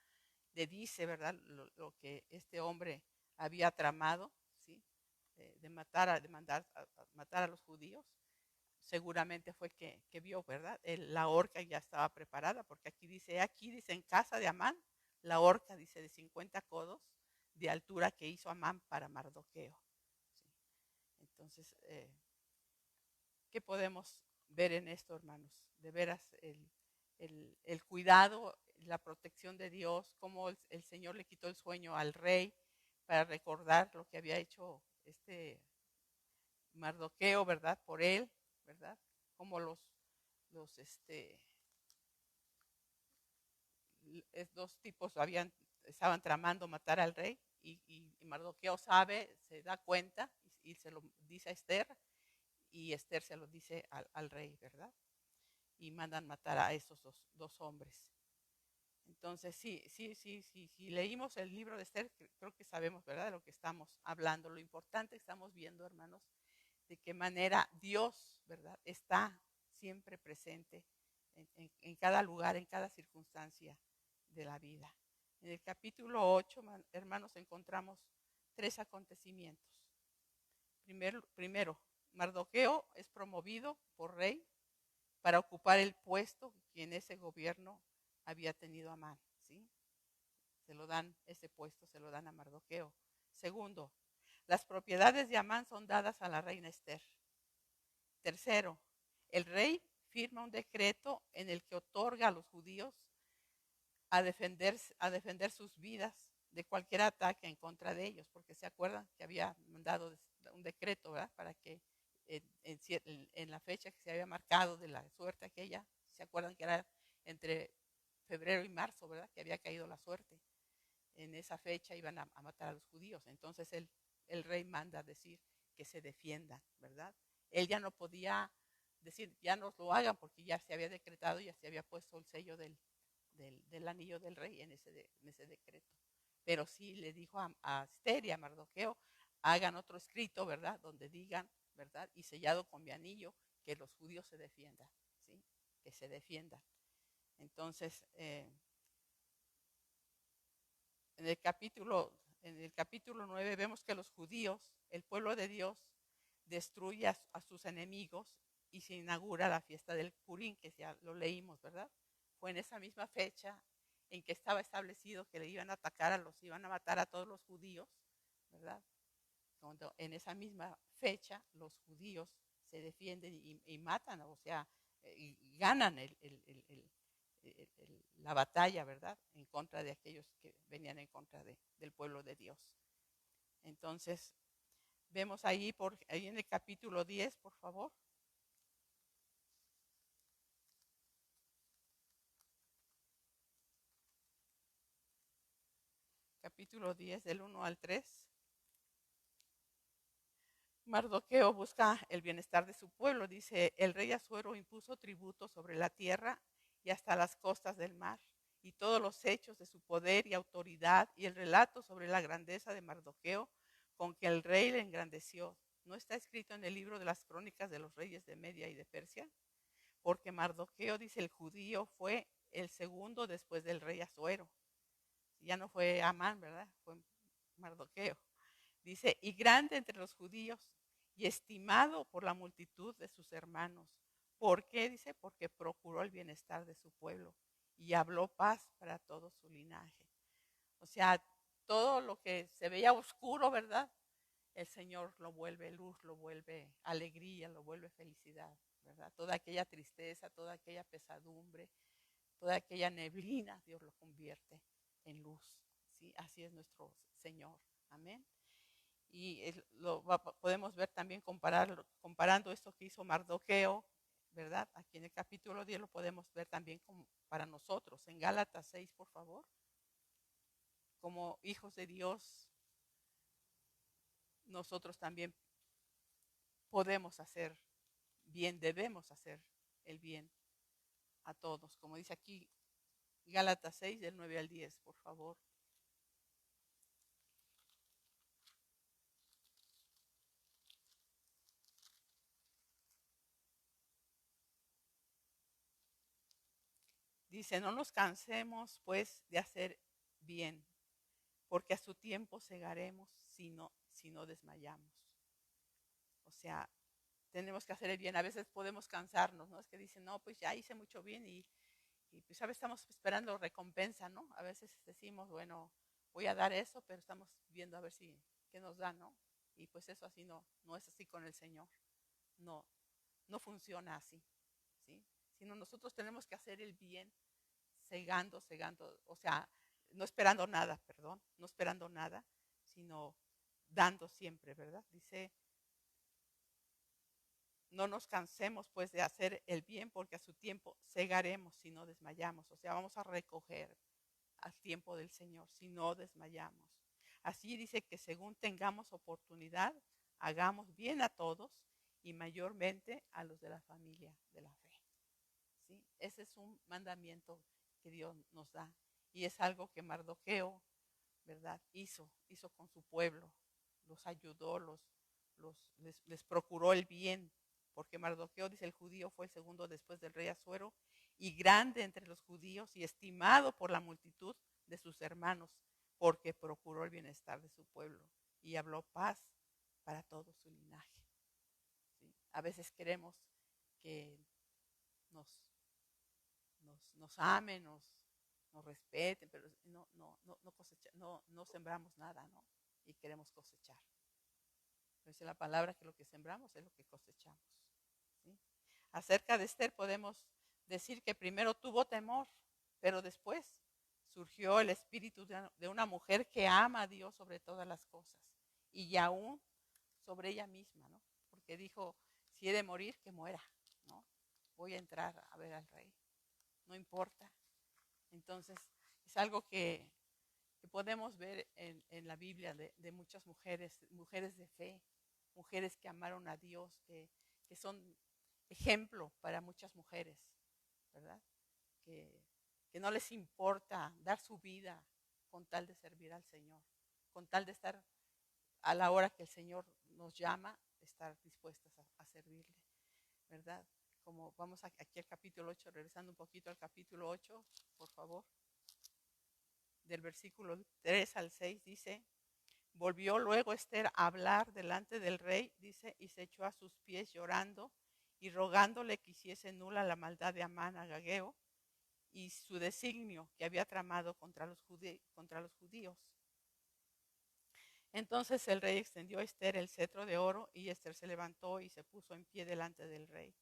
Speaker 1: le dice, ¿verdad? Lo que este hombre había tramado, ¿sí? De matar a los judíos. Seguramente fue que vio, ¿verdad? La horca ya estaba preparada, porque aquí dice en casa de Amán, la horca dice de 50 codos de altura que hizo Amán para Mardoqueo. ¿Sí? Entonces, ¿qué podemos ver en esto, hermanos? De veras, el cuidado, la protección de Dios, cómo el Señor le quitó el sueño al rey para recordar lo que había hecho este Mardoqueo, ¿verdad? Por él, ¿verdad? Como los dos tipos estaban tramando matar al rey y Mardoqueo sabe, se da cuenta y se lo dice a Esther y Esther se lo dice al rey, ¿verdad? Y mandan matar a esos dos hombres. Entonces, sí, leímos el libro de Esther, creo que sabemos, ¿verdad?, de lo que estamos hablando. Lo importante estamos viendo, hermanos, de qué manera Dios, ¿verdad?, está siempre presente en cada lugar, en cada circunstancia de la vida. En el capítulo 8, hermanos, encontramos 3 acontecimientos. Primero, Mardoqueo es promovido por rey para ocupar el puesto que en ese gobierno había tenido Amán, ¿sí? Se lo dan, ese puesto se lo dan a Mardoqueo. Segundo, las propiedades de Amán son dadas a la reina Esther. Tercero, el rey firma un decreto en el que otorga a los judíos a defender sus vidas de cualquier ataque en contra de ellos, porque se acuerdan que había mandado un decreto, ¿verdad? Para que en la fecha que se había marcado de la suerte aquella, se acuerdan que era entre febrero y marzo, ¿verdad? Que había caído la suerte. En esa fecha iban a matar a los judíos. Entonces el rey manda decir que se defiendan, ¿verdad? Él ya no podía decir, ya no lo hagan porque ya se había decretado, ya se había puesto el sello del anillo del rey en ese decreto. Pero sí le dijo a Esther y a Mardoqueo, hagan otro escrito, ¿verdad? Donde digan, ¿verdad? Y sellado con mi anillo, que los judíos se defiendan, ¿sí? Que se defiendan. Entonces, en el capítulo 9 vemos que los judíos, el pueblo de Dios, destruye a sus enemigos y se inaugura la fiesta del Purim, que ya lo leímos, ¿verdad? Fue en esa misma fecha en que estaba establecido que le iban a atacar iban a matar a todos los judíos, ¿verdad? Cuando en esa misma fecha los judíos se defienden y matan, o sea, y ganan la batalla, ¿verdad? En contra de aquellos que venían en contra del pueblo de Dios. Entonces, vemos ahí en el capítulo 10, por favor. Capítulo 10, del 1 al 3. Mardoqueo busca el bienestar de su pueblo. Dice, el rey Asuero impuso tributo sobre la tierra y hasta las costas del mar, y todos los hechos de su poder y autoridad, y el relato sobre la grandeza de Mardoqueo con que el rey le engrandeció. ¿No está escrito en el libro de las crónicas de los reyes de Media y de Persia? Porque Mardoqueo, dice el judío, fue el segundo después del rey Asuero. Ya no fue Amán, ¿verdad? Fue Mardoqueo. Dice, y grande entre los judíos y estimado por la multitud de sus hermanos. ¿Por qué? Dice, porque procuró el bienestar de su pueblo y habló paz para todo su linaje. O sea, todo lo que se veía oscuro, ¿verdad? El Señor lo vuelve luz, lo vuelve alegría, lo vuelve felicidad, ¿verdad? Toda aquella tristeza, toda aquella pesadumbre, toda aquella neblina, Dios lo convierte en luz, ¿sí? Así es nuestro Señor. Amén. Y podemos ver también comparando esto que hizo Mardoqueo, ¿verdad? Aquí en el capítulo 10 lo podemos ver también como para nosotros. En Gálatas 6, por favor. Como hijos de Dios, nosotros también podemos hacer bien, debemos hacer el bien a todos. Como dice aquí Gálatas 6, del 9 al 10, por favor. Dice, no nos cansemos pues de hacer bien, porque a su tiempo segaremos si no desmayamos. O sea, tenemos que hacer el bien. A veces podemos cansarnos, ¿no? Es que dicen, no, pues ya hice mucho bien y pues a veces estamos esperando recompensa, ¿no? A veces decimos, bueno, voy a dar eso, pero estamos viendo a ver si, qué nos da, ¿no? Y pues eso así no es así con el Señor. No, no funciona así, ¿sí? Sino nosotros tenemos que hacer el bien segando, o sea, no esperando nada, perdón, no esperando nada, sino dando siempre, ¿verdad? Dice, no nos cansemos pues de hacer el bien porque a su tiempo segaremos si no desmayamos. O sea, vamos a recoger al tiempo del Señor si no desmayamos. Así dice que según tengamos oportunidad, hagamos bien a todos y mayormente a los de la familia de la fe. ¿Sí? Ese es un mandamiento que Dios nos da y es algo que Mardoqueo, ¿verdad? Hizo con su pueblo, los ayudó, les procuró el bien, porque Mardoqueo, dice el judío, fue el segundo después del rey Asuero y grande entre los judíos y estimado por la multitud de sus hermanos, porque procuró el bienestar de su pueblo y habló paz para todo su linaje. ¿Sí? A veces queremos que nos, nos amen, nos respeten, pero no sembramos nada, ¿no? Y queremos cosechar. Dice la palabra que lo que sembramos es lo que cosechamos. ¿Sí? Acerca de Esther podemos decir que primero tuvo temor, pero después surgió el espíritu de una mujer que ama a Dios sobre todas las cosas y aún sobre ella misma, ¿no? Porque dijo, si he de morir, que muera, ¿no? Voy a entrar a ver al rey, no importa. Entonces, es algo que podemos ver en la Biblia de muchas mujeres, mujeres de fe, mujeres que amaron a Dios, que son ejemplo para muchas mujeres, ¿verdad? Que no les importa dar su vida con tal de servir al Señor, con tal de estar a la hora que el Señor nos llama, estar dispuestas a servirle, ¿verdad? Como vamos aquí al capítulo 8, regresando un poquito al capítulo 8, por favor. Del versículo 3 al 6 dice, volvió luego Esther a hablar delante del rey, dice, y se echó a sus pies llorando y rogándole que hiciese nula la maldad de Amán agageo y su designio que había tramado contra los judíos. Entonces el rey extendió a Esther el cetro de oro y Esther se levantó y se puso en pie delante del rey.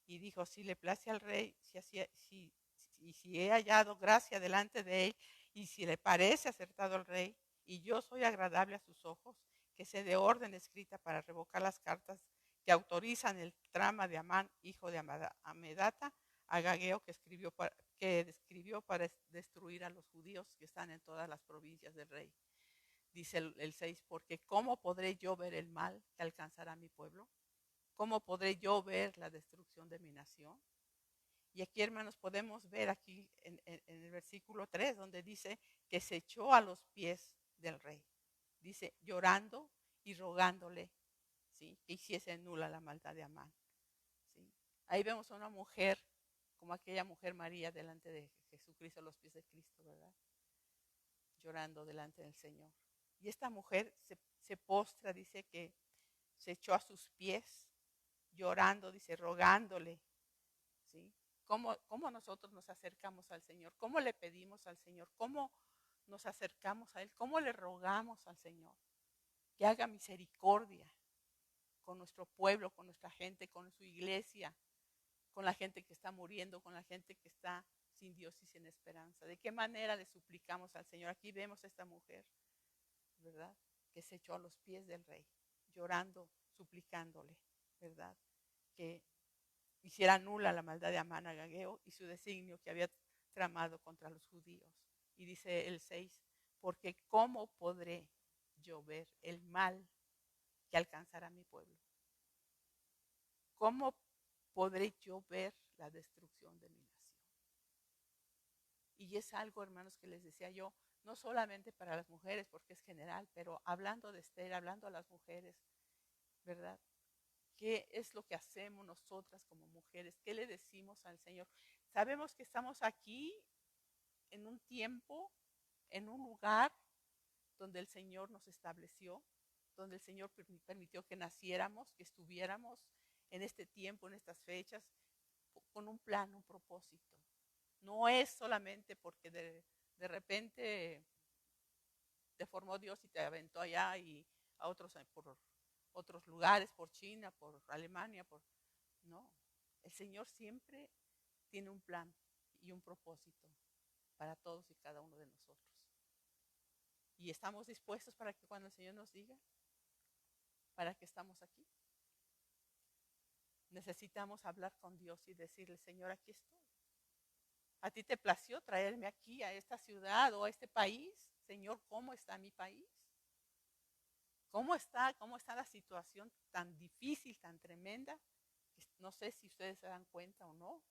Speaker 1: Y dijo, si le place al rey, si he hallado gracia delante de él y si le parece acertado al rey y yo soy agradable a sus ojos, que se dé orden escrita para revocar las cartas que autorizan el trama de Amán, hijo de Amedata, Agageo, que escribió para destruir a los judíos que están en todas las provincias del rey. Dice el 6, porque ¿cómo podré yo ver el mal que alcanzará a mi pueblo? ¿Cómo podré yo ver la destrucción de mi nación? Y aquí, hermanos, podemos ver aquí en el versículo 3, donde dice que se echó a los pies del rey. Dice, llorando y rogándole, ¿sí?, que hiciese nula la maldad de Amán. ¿Sí? Ahí vemos a una mujer, como aquella mujer María delante de Jesucristo, a los pies de Cristo, ¿verdad? Llorando delante del Señor. Y esta mujer se postra, dice que se echó a sus pies, llorando, dice, rogándole, ¿sí? ¿Cómo nosotros nos acercamos al Señor? ¿Cómo le pedimos al Señor? ¿Cómo nos acercamos a Él? ¿Cómo le rogamos al Señor que haga misericordia con nuestro pueblo, con nuestra gente, con su iglesia, con la gente que está muriendo, con la gente que está sin Dios y sin esperanza? ¿De qué manera le suplicamos al Señor? Aquí vemos a esta mujer, ¿verdad?, que se echó a los pies del rey, llorando, suplicándole, ¿verdad?, que hiciera nula la maldad de Amán agageo y su designio que había tramado contra los judíos. Y dice el 6, porque ¿cómo podré yo ver el mal que alcanzará a mi pueblo? ¿Cómo podré yo ver la destrucción de mi nación? Y es algo, hermanos, que les decía yo, no solamente para las mujeres, porque es general, pero hablando de Esther, hablando a las mujeres, ¿verdad? ¿Qué es lo que hacemos nosotras como mujeres? ¿Qué le decimos al Señor? Sabemos que estamos aquí en un tiempo, en un lugar donde el Señor nos estableció, donde el Señor permitió que naciéramos, que estuviéramos en este tiempo, en estas fechas, con un plan, un propósito. No es solamente porque de repente te formó Dios y te aventó allá y a otros por otros lugares, por China, por Alemania, no. El Señor siempre tiene un plan y un propósito para todos y cada uno de nosotros. Y estamos dispuestos para que cuando el Señor nos diga, ¿para qué estamos aquí? Necesitamos hablar con Dios y decirle, Señor, aquí estoy. ¿A ti te plació traerme aquí, a esta ciudad o a este país? Señor, ¿cómo está mi país? ¿Cómo está la situación tan difícil, tan tremenda? No sé si ustedes se dan cuenta o no.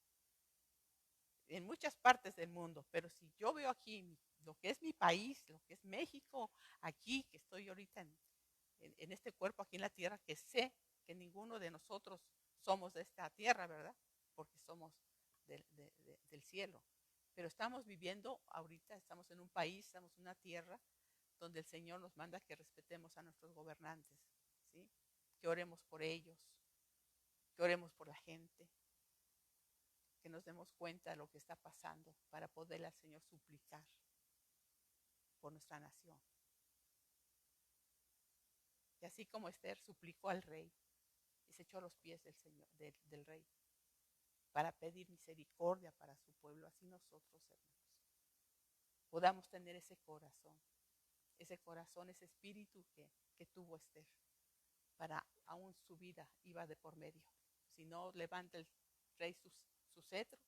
Speaker 1: En muchas partes del mundo, pero si yo veo aquí lo que es mi país, lo que es México, aquí que estoy ahorita en este cuerpo aquí en la tierra, que sé que ninguno de nosotros somos de esta tierra, ¿verdad? Porque somos del cielo. Pero estamos viviendo ahorita, estamos en un país, estamos en una tierra donde el Señor nos manda que respetemos a nuestros gobernantes, ¿sí? Que oremos por ellos, que oremos por la gente. que nos demos cuenta de lo que está pasando para poderle al Señor suplicar por nuestra nación. Y así como Esther suplicó al rey y se echó a los pies del Señor, del rey, para pedir misericordia para su pueblo, así nosotros, hermanos, podamos tener ese corazón, ese espíritu que tuvo Esther, para aún su vida iba de por medio. Si no levanta el rey su cetro,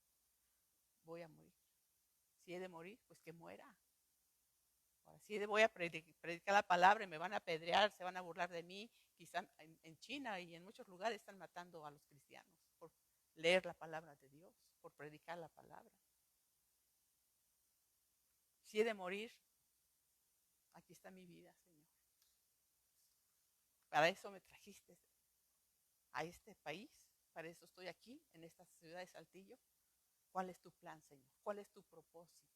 Speaker 1: voy a morir. Si he de morir, pues que muera. Ahora, si voy a predicar la palabra y me van a apedrear, se van a burlar de mí, quizá en China y en muchos lugares están matando a los cristianos por leer la palabra de Dios, por predicar la palabra. Si he de morir, aquí está mi vida, Señor. Para eso me trajiste a este país, para eso estoy aquí, en esta ciudad de Saltillo. ¿Cuál es tu plan, Señor? ¿Cuál es tu propósito?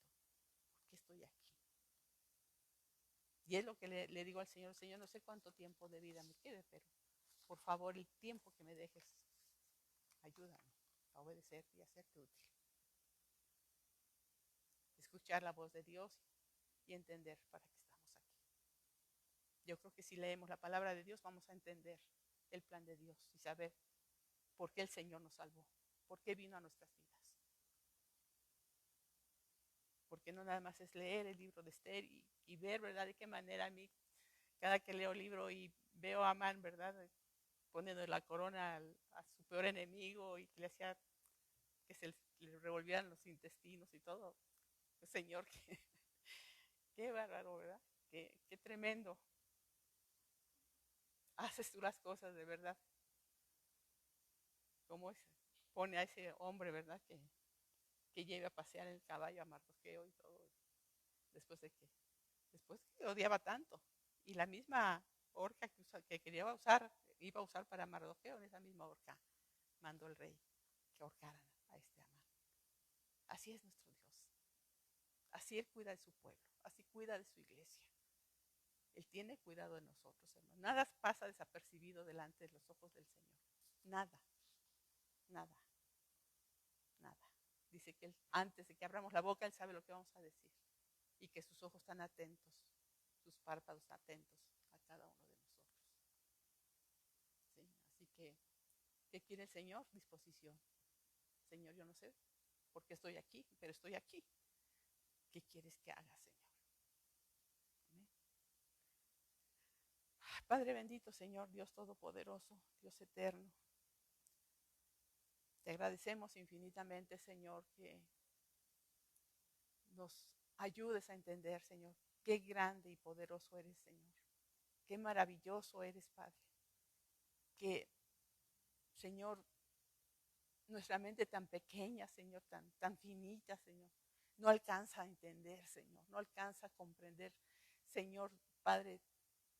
Speaker 1: ¿Por qué estoy aquí? Y es lo que le digo al Señor, Señor, no sé cuánto tiempo de vida me quede, pero por favor, el tiempo que me dejes, ayúdame a obedecer y a hacerte útil. Escuchar la voz de Dios y entender para qué estamos aquí. Yo creo que si leemos la palabra de Dios vamos a entender el plan de Dios y saber por qué el Señor nos salvó, por qué vino a nuestras vidas. Porque no nada más es leer el libro de Esther y ver, ¿verdad?, de qué manera a mí, cada que leo el libro y veo a Amán, ¿verdad?, poniendo la corona a su peor enemigo y que le hacía que le revolvieran los intestinos y todo. Pues, Señor, qué bárbaro, ¿verdad? Qué tremendo. Haces tú las cosas de verdad. ¿Cómo pone a ese hombre, ¿verdad?, que lleve a pasear el caballo a Mardoqueo y todo. Después que odiaba tanto. Y la misma horca que quería usar, iba a usar para Mardoqueo, en esa misma horca mandó el rey que ahorcaran a este Amán. Así es nuestro Dios. Así Él cuida de su pueblo, así cuida de su iglesia. Él tiene cuidado de nosotros, hermanos. Nada pasa desapercibido delante de los ojos del Señor. Nada, nada, nada. Dice que Él, antes de que abramos la boca, Él sabe lo que vamos a decir. Y que sus ojos están atentos, sus párpados atentos a cada uno de nosotros. ¿Sí? Así que, ¿qué quiere el Señor? Disposición. Señor, yo no sé por qué estoy aquí, pero estoy aquí. ¿Qué quieres que haga, Señor? Amén. Padre bendito, Señor, Dios todopoderoso, Dios eterno. Te agradecemos infinitamente, Señor, que nos ayudes a entender, Señor, qué grande y poderoso eres, Señor. Qué maravilloso eres, Padre. Que, Señor, nuestra mente tan pequeña, Señor, tan finita, Señor, no alcanza a entender, Señor, no alcanza a comprender, Señor, Padre,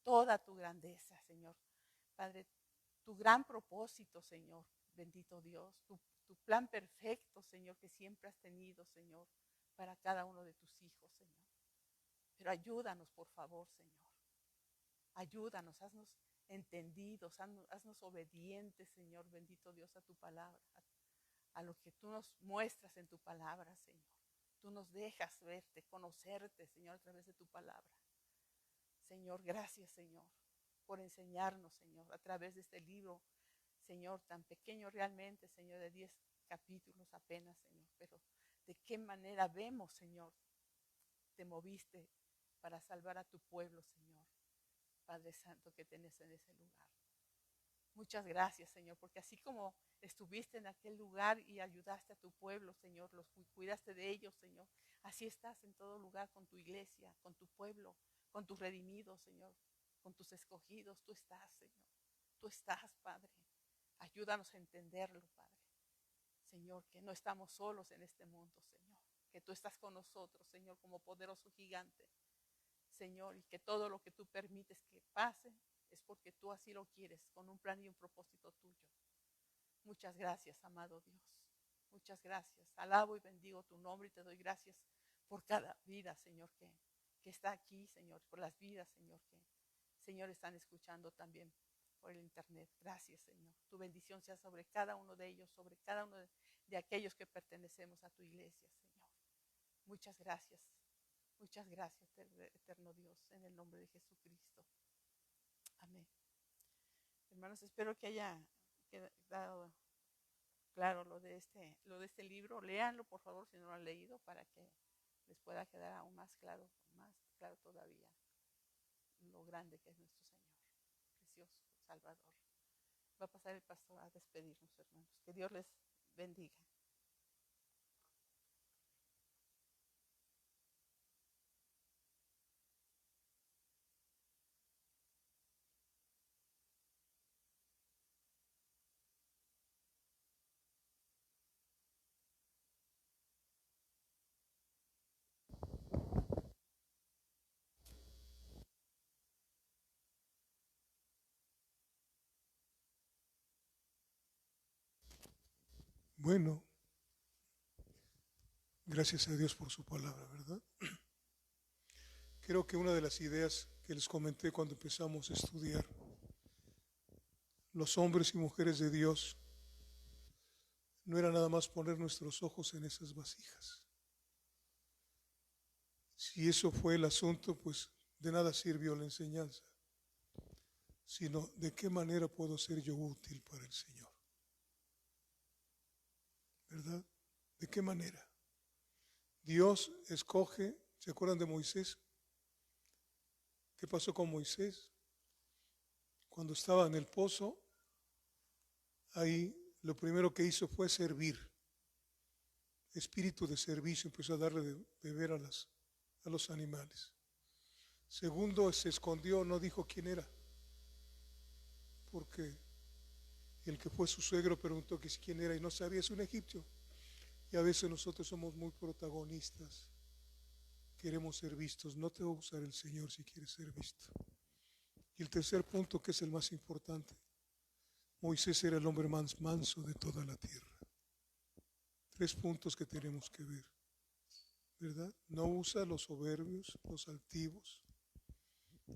Speaker 1: toda tu grandeza, Señor. Padre, tu gran propósito, Señor, bendito Dios, tu plan perfecto, Señor, que siempre has tenido, Señor, para cada uno de tus hijos, Señor. Pero ayúdanos, por favor, Señor. Ayúdanos, haznos entendidos, haznos obedientes, Señor, bendito Dios, a tu palabra, a lo que tú nos muestras en tu palabra, Señor. Tú nos dejas verte, conocerte, Señor, a través de tu palabra. Señor, gracias, Señor, por enseñarnos, Señor, a través de este libro, Señor, tan pequeño realmente, Señor, de 10 capítulos apenas, Señor. Pero de qué manera vemos, Señor, te moviste para salvar a tu pueblo, Señor. Padre Santo, que tenés en ese lugar. Muchas gracias, Señor, porque así como estuviste en aquel lugar y ayudaste a tu pueblo, Señor, los cuidaste de ellos, Señor, así estás en todo lugar con tu iglesia, con tu pueblo, con tus redimidos, Señor, con tus escogidos. Tú estás, Señor. Tú estás, Padre. Ayúdanos a entenderlo, Padre. Señor, que no estamos solos en este mundo, Señor, que tú estás con nosotros, Señor, como poderoso gigante. Señor, y que todo lo que tú permites que pase es porque tú así lo quieres, con un plan y un propósito tuyo. Muchas gracias, amado Dios. Muchas gracias. Alabo y bendigo tu nombre y te doy gracias por cada vida, Señor, que está aquí, Señor, por las vidas, Señor, que, Señor, están escuchando también por el internet. Gracias, Señor. Tu bendición sea sobre cada uno de ellos, sobre cada uno de aquellos que pertenecemos a tu iglesia, Señor. Muchas gracias, eterno Dios, en el nombre de Jesucristo. Amén. Hermanos, espero que haya quedado claro lo de este libro. Léanlo, por favor, si no lo han leído, para que les pueda quedar aún más claro todavía lo grande que es nuestro Señor, precioso Salvador. Va a pasar el pastor a despedirnos, hermanos. Que Dios les bendiga.
Speaker 2: Bueno, gracias a Dios por su palabra, ¿verdad? Creo que una de las ideas que les comenté cuando empezamos a estudiar los hombres y mujeres de Dios no era nada más poner nuestros ojos en esas vasijas. Si eso fue el asunto, pues de nada sirvió la enseñanza, sino de qué manera puedo ser yo útil para el Señor, ¿verdad? ¿De qué manera? Dios escoge, ¿se acuerdan de Moisés? ¿Qué pasó con Moisés? Cuando estaba en el pozo, ahí lo primero que hizo fue servir. Espíritu de servicio, empezó a darle de beber a los animales. Segundo, se escondió, no dijo quién era, porque el que fue su suegro preguntó que quién era y no sabía, es un egipcio. Y a veces nosotros somos muy protagonistas, queremos ser vistos. No te va a usar el Señor si quieres ser visto. Y el tercer punto, que es el más importante, Moisés era el hombre más manso de toda la tierra. 3 puntos que tenemos que ver, ¿verdad? No usa los soberbios, los altivos.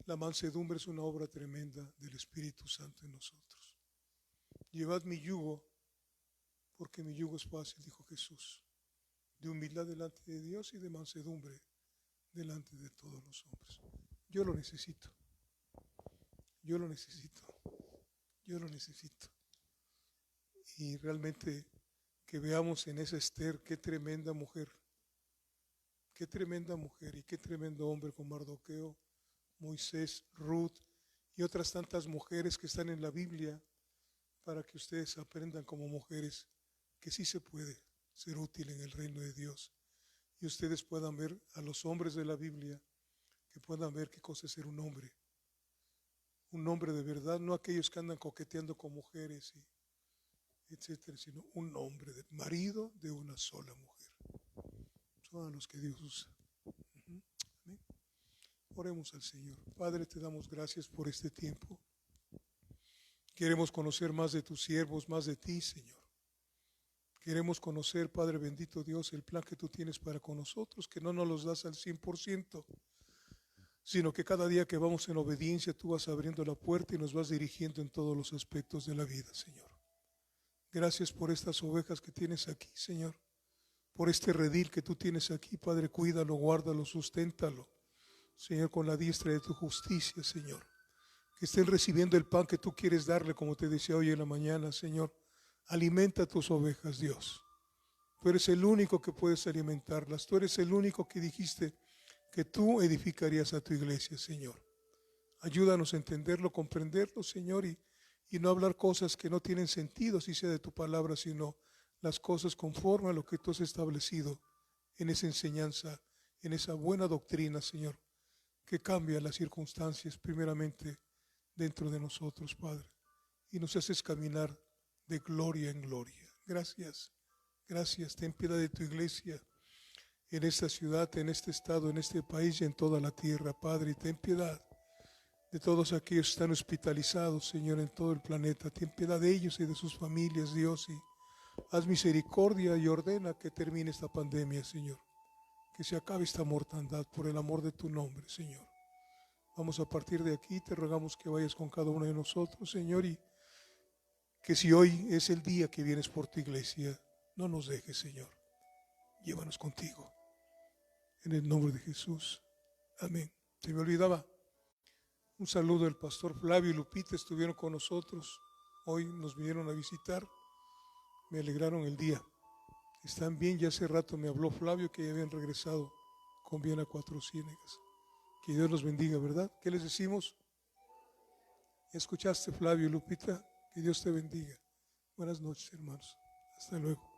Speaker 2: La mansedumbre es una obra tremenda del Espíritu Santo en nosotros. Llevad mi yugo, porque mi yugo es fácil, dijo Jesús, de humildad delante de Dios y de mansedumbre delante de todos los hombres. Yo lo necesito. Yo lo necesito. Yo lo necesito. Y realmente que veamos en esa Esther qué tremenda mujer y qué tremendo hombre con Mardoqueo, Moisés, Ruth y otras tantas mujeres que están en la Biblia, para que ustedes aprendan como mujeres que sí se puede ser útil en el reino de Dios, y ustedes puedan ver a los hombres de la Biblia, que puedan ver qué cosa es ser un hombre de verdad, no aquellos que andan coqueteando con mujeres y etcétera, sino un hombre, marido de una sola mujer. Son a los que Dios usa. Amén. Oremos al Señor. Padre, te damos gracias por este tiempo. Queremos conocer más de tus siervos, más de ti, Señor. Queremos conocer, Padre bendito Dios, el plan que tú tienes para con nosotros, que no nos los das al 100%, sino que cada día que vamos en obediencia, tú vas abriendo la puerta y nos vas dirigiendo en todos los aspectos de la vida, Señor. Gracias por estas ovejas que tienes aquí, Señor. Por este redil que tú tienes aquí, Padre, cuídalo, guárdalo, susténtalo, Señor, con la diestra de tu justicia, Señor. Que estén recibiendo el pan que tú quieres darle, como te decía hoy en la mañana, Señor. Alimenta a tus ovejas, Dios. Tú eres el único que puedes alimentarlas. Tú eres el único que dijiste que tú edificarías a tu iglesia, Señor. Ayúdanos a entenderlo, comprenderlo, Señor, y no hablar cosas que no tienen sentido, si sea de tu palabra, sino las cosas conforme a lo que tú has establecido en esa enseñanza, en esa buena doctrina, Señor, que cambia las circunstancias primeramente dentro de nosotros, Padre, y nos haces caminar de gloria en gloria. Gracias, gracias. Ten piedad de tu iglesia en esta ciudad, en este estado, en este país y en toda la tierra, Padre, y ten piedad de todos aquellos que están hospitalizados, Señor, en todo el planeta. Ten piedad de ellos y de sus familias, Dios, y haz misericordia y ordena que termine esta pandemia, Señor, que se acabe esta mortandad por el amor de tu nombre, Señor. Vamos a partir de aquí, te rogamos que vayas con cada uno de nosotros, Señor, y que si hoy es el día que vienes por tu iglesia, No nos dejes, Señor. Llévanos contigo. En el nombre de Jesús. Amén. Se me olvidaba. Un saludo del pastor Flavio y Lupita. Estuvieron con nosotros. Hoy nos vinieron a visitar. Me alegraron el día. Están bien. Ya hace rato me habló Flavio que ya habían regresado con bien a Cuatro Ciénegas. Que Dios los bendiga, ¿verdad? ¿Qué les decimos? ¿Escuchaste, Flavio y Lupita? Que Dios te bendiga. Buenas noches, hermanos. Hasta luego.